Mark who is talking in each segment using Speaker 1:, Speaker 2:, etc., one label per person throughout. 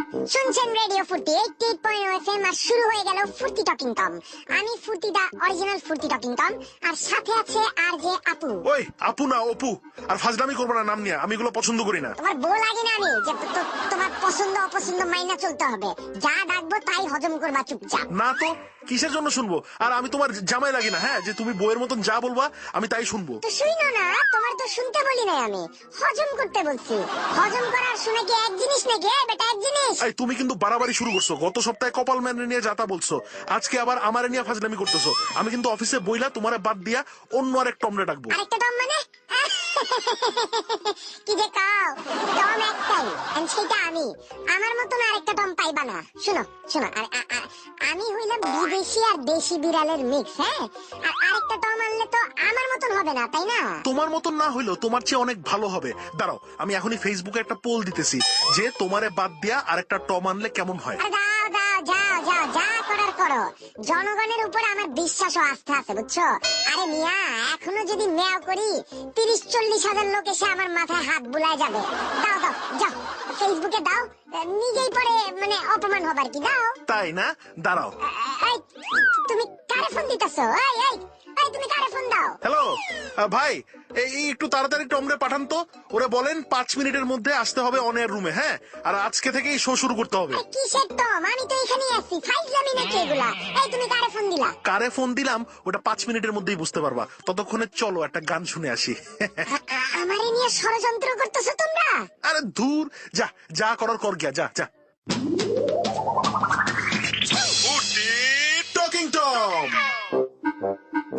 Speaker 1: শুনছেন রেডিও ফুর্তি 88.0 এফএম আর শুরু হয়ে গেল ফুর্তি টকিং টম। আমি ফুর্তি দা অরিজিনাল ফুর্তি টকিং টম আর সাথে আছে আরজে আপু।
Speaker 2: ওই আপু না অপু, আর ফাজলামি করবো না নাম নিয়ে, আমি এগুলো পছন্দ করি না।
Speaker 1: তোমার বউ লাগে না আমি যে তোমার পছন্দ অপছন্দ মাইনা চলতে হবে, যা ডাকবো তাই হজম করবা চুপচাপ।
Speaker 2: না তো কিসের জন্য শুনবো? আর আমি তোমার জামাই লাগি না, হ্যাঁ, যে তুমি বউয়ের মতন যা বলবা আমি তাই শুনবো।
Speaker 1: তো শুইনো না, তোমার তো শুনতে বলি নাই, আমি হজম করতে বলছি। হজম করার শুনে কি এক জিনিস নাকি বেটা, এক জিনিস?
Speaker 2: এই তুমি কিন্তু বাড়াবাড়ি শুরু করছো। গত সপ্তাহে কপাল ম্যান নিয়ে যাতা বলছো, আজকে আবার আমারে নিয়ে ফাজলামি করতেছো। আমি কিন্তু অফিসে বইলা তোমারে বাদ দিয়া অন্য আরেক টমরে ডাকবো।
Speaker 1: আরেকটা টম মানে? কি যে কাও, টম একটাই, and সেটা আমি। আমার মতন আরেকটা টম পাইবা না। শুনো শুনো, আমি হইলাম বিদেশি আর দেশি বিড়ালের মিক্স, হ্যাঁ। আর আরেকটা টম আনলে তো আমার মতন হবে না, তাই না?
Speaker 2: তোমার মতন না হইলেও তোমার চেয়ে অনেক ভালো হবে। দাঁড়াও, আমি এখনই ফেসবুকে একটা পোল দিতেছি যে তোমারে বাদ দিয়া আরেকটা টম আনলে কেমন হয়।
Speaker 1: আরে দাও দাও, যাও যাও, যা করার করো। জনগণের উপর আমার বিশ্বাস ও আস্থা আছে, বুঝছো? আরে মিয়া, এখনো যদি মেয়াও করি 30-40 হাজার লোক এসে আমার মাথায় হাত বুলায় যাবে। দাও দাও, যাও ফেসবুকে দাও, নিজেই পরে মানে অপমান হবার কি, দাও।
Speaker 2: তাই না? দাঁড়াও।
Speaker 1: এই, তুমি কারে ফোন দিতেছো? এই এই এই, তুমি কারে ফোন দাও?
Speaker 2: হ্যালো ভাই, এই একটু তাড়াতাড়ি টমরে পাঠান তো। ওরে বলেন 5 মিনিটের মধ্যে আসতে হবে অন এয়ার রুমে, হ্যাঁ। আর আজকে থেকেই শো শুরু করতে হবে।
Speaker 1: কিসের টম? আমি তো এখানেই আছি, ফাইজলামি নাকি এগুলা? এই তুমি কারে ফোন দিলা?
Speaker 2: কারে ফোন দিলাম ওটা 5 মিনিটের মধ্যেই বুঝতে পারবা। ততক্ষণে চলো একটা গান শুনে আসি।
Speaker 1: আমারে নিয়ে ষড়যন্ত্র করতেছো তোমরা?
Speaker 2: আরে ধুর, যা যা করার কর গিয়া, যা যা। টকিং টম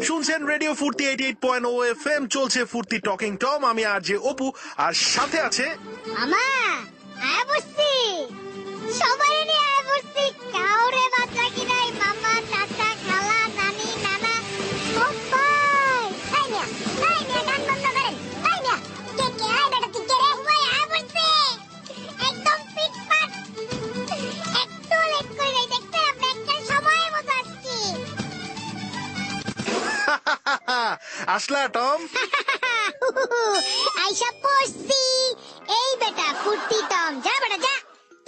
Speaker 2: শুনছেন রেডিও ফুর্তি 88.0 এফএম, চলছে ফুর্তি টকিং টম। আমি আরজে অপু, আর সাথে আছে
Speaker 1: আমা আয় বসছি, সবাই নিয়ে আয় বসছি, কাউরে বাদ রাখি নাই। মামা, চাচা, খালা, নানি, নানা, সবাই। এই মিয়া, গান বন্ধ করেন। এই মিয়া, কে কে? আয় বেটা, তুই কে রে? সবাই আয় বসছি, একদম ফিটফাট, একটু লেট করে নাই, দেখতে আমরা একটা সময় মতো আসছি।
Speaker 2: আসলা টম।
Speaker 1: আইসা পড়ছি। এই বেটা ফুর্তি টম, যা বেটা যা,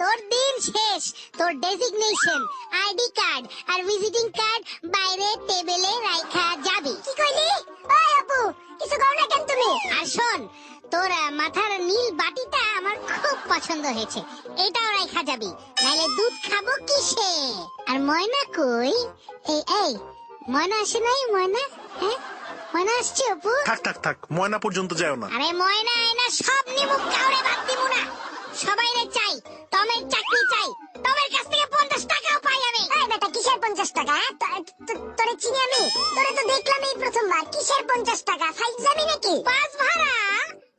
Speaker 1: তোর দিন শেষ। তোর ডেজিগনেশন, আইডি কার্ড আর ভিজিটিং কার্ড বাইরে টেবিলে রাখা যাবে। কি কইলি? ওই আপু, কিছু কও না কেন তুমি? আর শোন, তোর মাথার নীল বাটিটা আমার খুব পছন্দ হয়েছে, এটাও রাখা যাবি, নাইলে দুধ খাবো কিসে? আর ময়না কই? এই ময়না আসে নাই? ময়না, হ্যাঁ ময়না আসছে আপু?
Speaker 2: থাক থাক থাক, ময়না পর্যন্ত যাও না।
Speaker 1: আরে ময়না আয়না সব নিমু, কাউরে বাদ দিমু না। সবাই রে চাই, টমের চাকরি চাই, টমের কাছ থেকে 50 টাকাও পাই আমি। এই বেটা, কিসের 50 টাকা? তোরে চিনি আমি, তোরে তো দেখলাম এই প্রথমবার। কিসের 50 টাকা? ফাইজলামি নাকি? বাস ভাড়া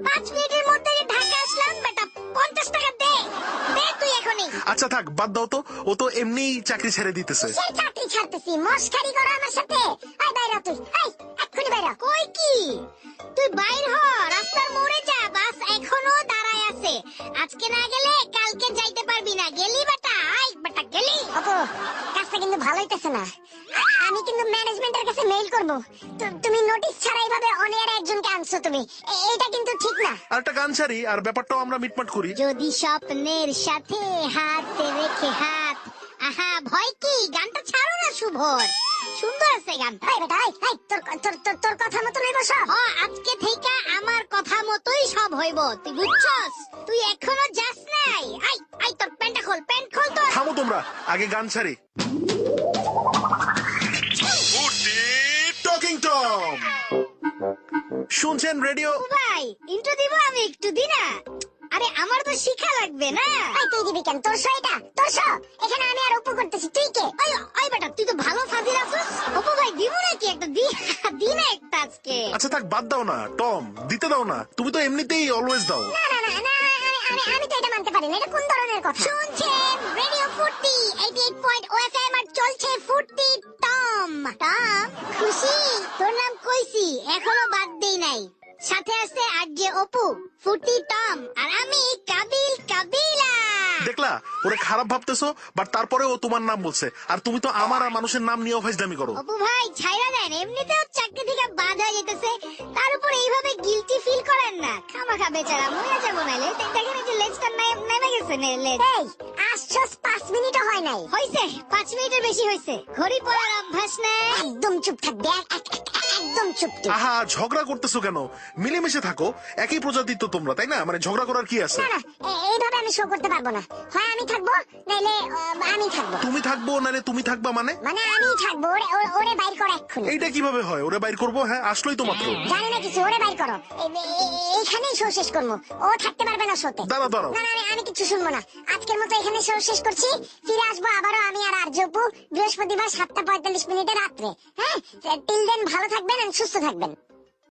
Speaker 1: 5 মিনিটের মধ্যে ঢাকা আসলাম বেটা, 50 টাকা দে, দে তুই এখনই।
Speaker 2: আচ্ছা থাক, বাদ দাও তো, ও তো এমনিই চাকরি ছেড়ে দিতেছে।
Speaker 1: কিসের চাকরি ছাড়তেছি? মস্কারি করো আমার সাথে? এই বাইরে তুই, এই এক্ষুনি বাইরে। কই কি? তুই বাইর হ, রাস্তার মোড়ে যা, বাস এখনো দাঁড়ায় আছে। আজকে না গেলে কালকে যাইতে পারবি না। গেলি বেটা? আই বেটা, গেলি? আপু, কাজটা কিন্তু ভালো হইতেছে না। আমি কিন্তু ম্যানেজমেন্টের কাছে মেইল করব। তুমি নোটিশ ছাড়া এইভাবে অনিয়ারে একজনকে আনছো তুমি, এটা কিন্তু ঠিক না।
Speaker 2: আর একটা গান ছাড়ি, আর ব্যাপারটাও আমরা মিটমাট করি।
Speaker 1: যদি স্বপ্নের সাথে হাত রেখে হাত, আহা ভয় কি? গানটা ছাড়ো না শুভর, সুন্দর আছে গানটা। এই বেটা, এই তোর কথা মতো হইব সব। আজকে থেকে আমার কথা মতোই সব হইব, তুই বুঝছস? তুই এখনো যাস নাই। আই তোর প্যান্টটা খোল, প্যান্ট খোল তোর।
Speaker 2: থামো তোমরা, আগে গান ছাড়ি। টকিং টম শুনছেন রেডিও।
Speaker 1: ভাই ইন্ট্রো দিব, আমি একটু দি না। আরে আমার তো শিখা লাগবে না। এই তুই দিবি কেন? তোর শো এটা, তোর শো। এখানে আমি আর অপু করতেছি, তুই কে? ওই বেটা, তুই তো ভালো ফাজিল আছিস। অপু ভাই দিব নাকি একটা? দি না একটা আজকে।
Speaker 2: আচ্ছা থাক, বাদ দাও না টম, দিতে দাও না। তুমি তো এমনিতেই অলওয়েজ দাও।
Speaker 1: না না না না, আমি তো এটা মানতে পারি না। এটা কোন ধরনের কথা? শুনছেন রেডিও ফুর্তি 88.0 এফএম আর চলছে ফুর্তি টম। টম খুশি? তোর নাম কইছি, এখনো বাদ দেই নাই। সাথে আছে আরজে অপু, ফুর্তি টম, আর আমি কাবিলা।
Speaker 2: দেখলা, ওরে খারাপ ভাবতেছো, বাট তারপরে ও তোমার নাম বলছে, আর তুমি তো আমার আর মানুষের নাম নিয়েও ফাইজলামি করো।
Speaker 1: অপু ভাই ছাইরা দেন, এমনিতেও চাকরি থেকে বাদ হয়ে যেতেছে, তার উপর এইভাবে গিলটি ফিল করেন না। খামাখা বেচারা মরে যাবো, নাইলে দেখেন এই যে লেজটা নেমে গেছে। লেজ আসছস 5 মিনিটও হয় নাই।
Speaker 3: হইছে 5 মিনিটের বেশি হইছে, ঘড়ি পড়ার অভ্যাস নেই।
Speaker 1: একদম চুপ থাকবে, একদম চুপ তুই।
Speaker 2: আহা, ঝগড়া করতেছো কেন? মিলেমিশে থাকো, একই প্রজাতির তো তোমরা, তাই না? মানে ঝগড়া করার কি আছে?
Speaker 1: না না, এইভাবে আমি শো করতে পারবো না। হয় আমি থাকবো, নাইলে আমি থাকবো।
Speaker 2: তুমি থাকবো নালে তুমি থাকবা মানে?
Speaker 1: মানে আমি থাকবো, ওরে বাইর করো এক্ষুনি।
Speaker 2: এইটা কিভাবে হয়? ওরে বাইর করবো? হ্যাঁ, আসলোই তো মাত্র।
Speaker 1: জানি না কিছু, ওরে বাইর করো। এইখানেই শো শেষ করবো, ও থাকতে পারবে না শোতে।
Speaker 2: দাঁড়াও দাঁড়াও,
Speaker 1: না না, আমি কিছু শুনবো না। আজকের মতো এখানে শো শেষ করছি। ফিরে আসবো আবারও আমি আর আরজু আপু বৃহস্পতিবার 7:45 রাত্রে। হ্যাঁ, টিল দেন ভালো থাকবেন আর সুস্থ থাকবেন।